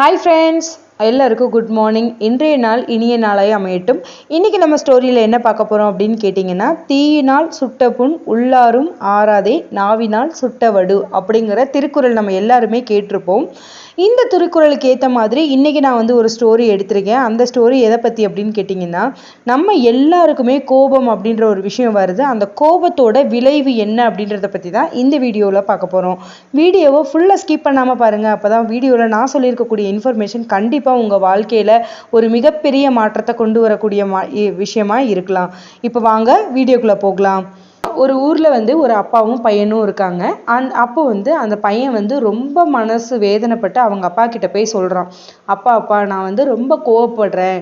Hi friends, எல்லாருக்கும் good morning. இன்றைய நாள் இனிய நாளாய் அமையட்டும். இன்னைக்கு நம்ம ஸ்டோரியில் என்ன பார்க்க போகிறோம் அப்படின்னு கேட்டிங்கன்னா, தீயினால் சுட்ட புண் உள்ளாரும் ஆறாதே நாவினால் சுட்ட வடு அப்படிங்கிற திருக்குறள் நம்ம எல்லாருமே கேட்டிருப்போம். இந்த திருக்குறளுக்கு ஏற்ற மாதிரி இன்றைக்கி நான் ஒரு ஸ்டோரி எடுத்திருக்கேன். அந்த ஸ்டோரி எதை பற்றி அப்படின்னு கேட்டிங்கன்னா, நம்ம எல்லாருக்குமே கோபம் அப்படின்ற ஒரு விஷயம் வருது. அந்த கோபத்தோட விளைவு என்ன அப்படின்றத பற்றி தான் இந்த வீடியோவில் பார்க்க போகிறோம். வீடியோவை ஃபுல்லாக ஸ்கிப் பண்ணாமல் பாருங்கள். அப்போ தான் வீடியோவில் நான் சொல்லியிருக்கக்கூடிய இன்ஃபர்மேஷன் கண்டிப்பாக உங்கள் வாழ்க்கையில் ஒரு மிகப்பெரிய மாற்றத்தை கொண்டு வரக்கூடிய விஷயமா இருக்கலாம். இப்போ வாங்க வீடியோக்குள்ளே போகலாம். ஒரு ஊரில் ஒரு அப்பாவும் பையனும் இருக்காங்க. அப்போ அந்த பையன் ரொம்ப மனசு வேதனைப்பட்டு அவங்க அப்பா கிட்ட போய் சொல்கிறான். அப்பா நான் ரொம்ப கோவப்படுறேன்,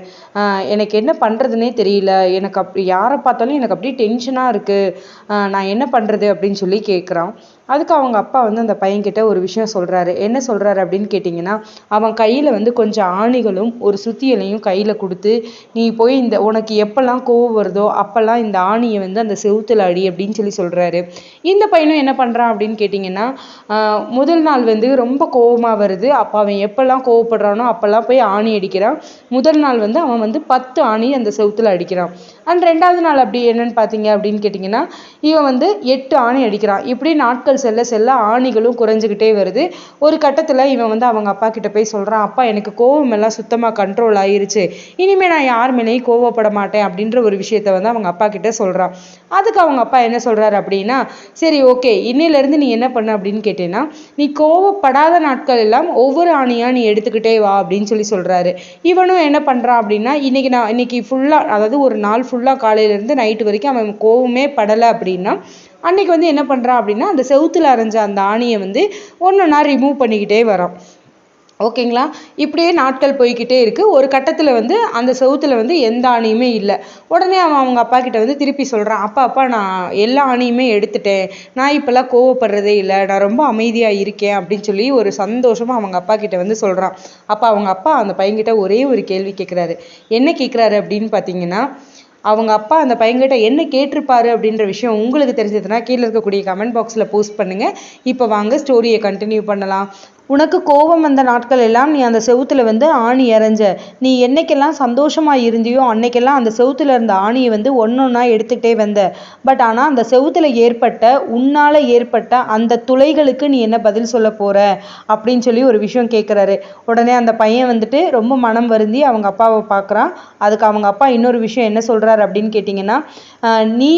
எனக்கு என்ன பண்ணுறதுனே தெரியல, எனக்கு அப்படி யாரை பார்த்தாலும் எனக்கு அப்படியே டென்ஷனாக இருக்குது, நான் என்ன பண்ணுறது அப்படின்னு சொல்லி கேட்குறான். அதுக்கு அவங்க அப்பா அந்த பையன்கிட்ட ஒரு விஷயம் சொல்கிறாரு. என்ன சொல்கிறாரு அப்படின்னு கேட்டிங்கன்னா, அவன் கையில் கொஞ்சம் ஆணிகளும் ஒரு சுத்தியலையும் கையில் கொடுத்து, நீ போய் உனக்கு எப்போல்லாம் கோவம் வருதோ அப்போல்லாம் இந்த ஆணியை அந்த செவுத்துல அடி அப்படின்னு சொல்லி சொல்கிறாரு. இந்த பையனும் என்ன பண்ணுறான் அப்படின்னு கேட்டிங்கன்னா, முதல் நாள் ரொம்ப கோவமாக வருது. அப்போ அவன் எப்போல்லாம் கோவப்படுறானோ அப்போல்லாம் போய் ஆணி அடிக்கிறான். முதல் நாள் அவன் 10 ஆணி அந்த செவுத்துல அடிக்கிறான். அண்ட் 2வது நாள் அப்படி என்னன்னு பார்த்தீங்க அப்படின்னு கேட்டிங்கன்னா, இவன் 8 ஆணி அடிக்கிறான். இப்படி நாட்கள் செல்ல செல்ல ஆணிகளும் குறைஞ்சிக்கிட்டே வருது. ஒரு கட்டத்தில் இவன் அவங்க அப்பா கிட்ட போய் சொல்கிறான், அப்பா எனக்கு கோவம் எல்லாம் சுத்தமாக கண்ட்ரோல் ஆயிருச்சு, இனிமேல் நான் யார் மேலேயும் கோவப்பட மாட்டேன் அப்படின்ற ஒரு விஷயத்த அவங்க அப்பா கிட்ட சொல்கிறான். அதுக்கு அவங்க அப்பா என்ன சொல்கிறாரு அப்படின்னா, சரி ஓகே, இன்னிலேருந்து நீ என்ன பண்ண அப்படின்னு கேட்டேன்னா, நீ கோவப்படாத நாட்கள் எல்லாம் ஒவ்வொரு ஆணியாக நீ எடுத்துக்கிட்டே வா அப்படின்னு சொல்லி சொல்கிறாரு. இவனும் என்ன பண்ணுறான் அப்படின்னா, இன்னைக்கு ஃபுல்லாக, அதாவது ஒரு நாள் ஃபுல்லாக காலையிலேருந்து நைட்டு வரைக்கும் அவன் கோவமே படலை அப்படின்னா, அன்னைக்கு என்ன பண்ணுறான் அப்படின்னா, அந்த செவுத்துல அரைஞ்ச அந்த ஆணியை ஒன்றொன்னா ரிமூவ் பண்ணிக்கிட்டே வரான். ஓகேங்களா? இப்படியே நாட்கள் போய்கிட்டே இருக்கு. ஒரு கட்டத்தில் அந்த செவுத்துல எந்த ஆணியுமே இல்லை. உடனே அவன் அவங்க அப்பா கிட்ட திருப்பி சொல்கிறான், அப்பா நான் எல்லா ஆணியுமே எடுத்துட்டேன், நான் இப்போல்லாம் கோவப்படுறதே இல்லை, நான் ரொம்ப அமைதியாக இருக்கேன் அப்படின்னு சொல்லி ஒரு சந்தோஷமாக அவங்க அப்பா கிட்ட சொல்கிறான். அப்போ அவங்க அப்பா அந்த பையன்கிட்ட ஒரே ஒரு கேள்வி கேட்குறாரு. என்ன கேட்குறாரு அப்படின்னு பார்த்தீங்கன்னா, அவங்க அப்பா அந்த பையன்கிட்ட என்ன கேட்டிருப்பாரு அப்படின்ற விஷயம் உங்களுக்கு தெரிஞ்சதுன்னா கீழே இருக்கக்கூடிய கமெண்ட் பாக்ஸில் போஸ்ட் பண்ணுங்கள். இப்போ வாங்க ஸ்டோரியை கண்டினியூ பண்ணலாம். உனக்கு கோபம் வந்த நாட்கள் எல்லாம் நீ அந்த செவுத்துல ஆணி எறிஞ்ச, நீ என்னைக்கெல்லாம் சந்தோஷமா இருந்தியோ அன்னைக்கெல்லாம் அந்த செவுத்துல இருந்த ஆணியை ஒன்னொன்னா எடுத்துகிட்டே வந்த. பட் ஆனால் அந்த செவுத்துல உன்னால ஏற்பட்ட அந்த துளைகளுக்கு நீ என்ன பதில் சொல்ல போற அப்படின்னு சொல்லி ஒரு விஷயம் கேட்குறாரு. உடனே அந்த பையன் ரொம்ப மனம் வருந்தி அவங்க அப்பாவை பார்க்குறான். அதுக்கு அவங்க அப்பா இன்னொரு விஷயம் என்ன சொல்றாரு அப்படின்னு கேட்டிங்கன்னா, நீ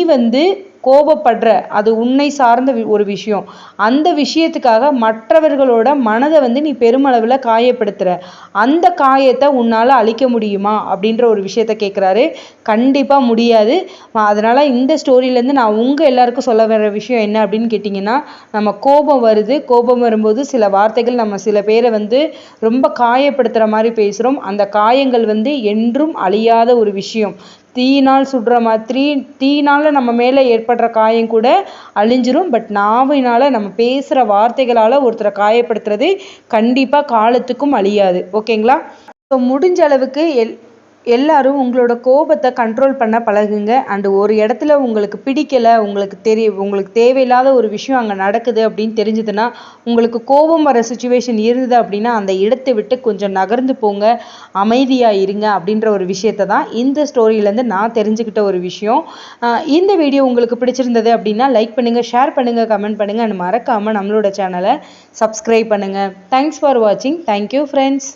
கோபப்படுற, அது உன்னை சார்ந்த ஒரு விஷயம், அந்த விஷயத்துக்காக மற்றவர்களோட மனதை நீ பெருமளவில் காயப்படுத்துற, அந்த காயத்தை உன்னால் அழிக்க முடியுமா அப்படின்ற ஒரு விஷயத்த கேட்குறாரு. கண்டிப்பாக முடியாது. அதனால் இந்த ஸ்டோரியிலேருந்து நான் உங்கள் எல்லாருக்கும் சொல்ல வர விஷயம் என்ன அப்படின்னு கேட்டிங்கன்னா, நம்ம கோபம் வருது, கோபம் வரும்போது சில வார்த்தைகள் நம்ம சில பேரை ரொம்ப காயப்படுத்துகிற மாதிரி பேசுகிறோம். அந்த காயங்கள் என்றும் அழியாத ஒரு விஷயம். தீயினால் சுடுற மாதிரி தீயினால் நம்ம மேலே ஏற்படுற காயம் கூட அழிஞ்சிரும். பட் நாவினால் நம்ம பேசுகிற வார்த்தைகளால் ஒருத்தரை காயப்படுத்துறது கண்டிப்பாக காலத்துக்கும் அழியாது. ஓகேங்களா? ஸோ முடிஞ்ச அளவுக்கு எல்லாரும் உங்களோட கோபத்தை கண்ட்ரோல் பண்ண பழகுங்க. அண்டு ஒரு இடத்துல உங்களுக்கு பிடிக்கலை, உங்களுக்கு தேவையில்லாத ஒரு விஷயம் அங்கே நடக்குது அப்படின்னு தெரிஞ்சதுன்னா, உங்களுக்கு கோபம் வர சுச்சுவேஷன் இருந்தது அப்படின்னா அந்த இடத்தை விட்டு கொஞ்சம் நகர்ந்து போங்க, அமைதியாக இருங்க அப்படின்ற ஒரு விஷயத்தை தான் இந்த ஸ்டோரியிலேருந்து நான் தெரிஞ்சுக்கிட்ட ஒரு விஷயம். இந்த வீடியோ உங்களுக்கு பிடிச்சிருந்தது அப்படின்னா லைக் பண்ணுங்கள், ஷேர் பண்ணுங்கள், கமெண்ட் பண்ணுங்கள், அண்ட் மறக்காமல் நம்மளோட சேனலை சப்ஸ்கிரைப் பண்ணுங்கள். தேங்க்ஸ் ஃபார் வாட்சிங். Thank you friends.